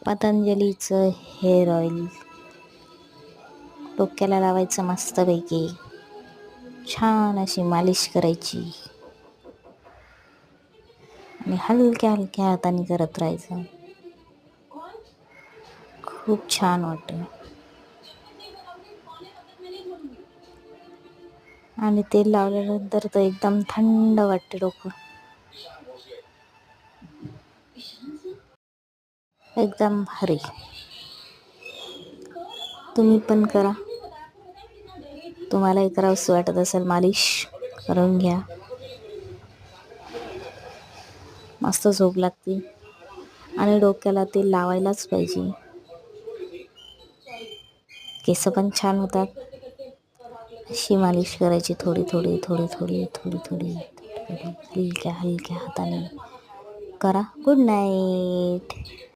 पतंजलीचं hair oil डोक्याला लावायचं मस्तपैकी, छान अशी मालिश करायची आणि हलक्या हलक्या हाताने करत राहायचं. खूप छान वाटतं. आणि तेल लावल्यानंतर तर एकदम थंड वाटते डोकं, एकदम भारी. तुम्ही पण करा. तुम्हालाही करावंसं वाटत असेल मालिश, करून घ्या. मस्त झोप लागते आणि डोक्याला तेल लावायलाच पाहिजे. केस पण छान होतात. अशी मालिश करायची, थोडी थोडी थोडी थोडी थोडी थोडी हलक्या हलक्या हाताने करा. Good night.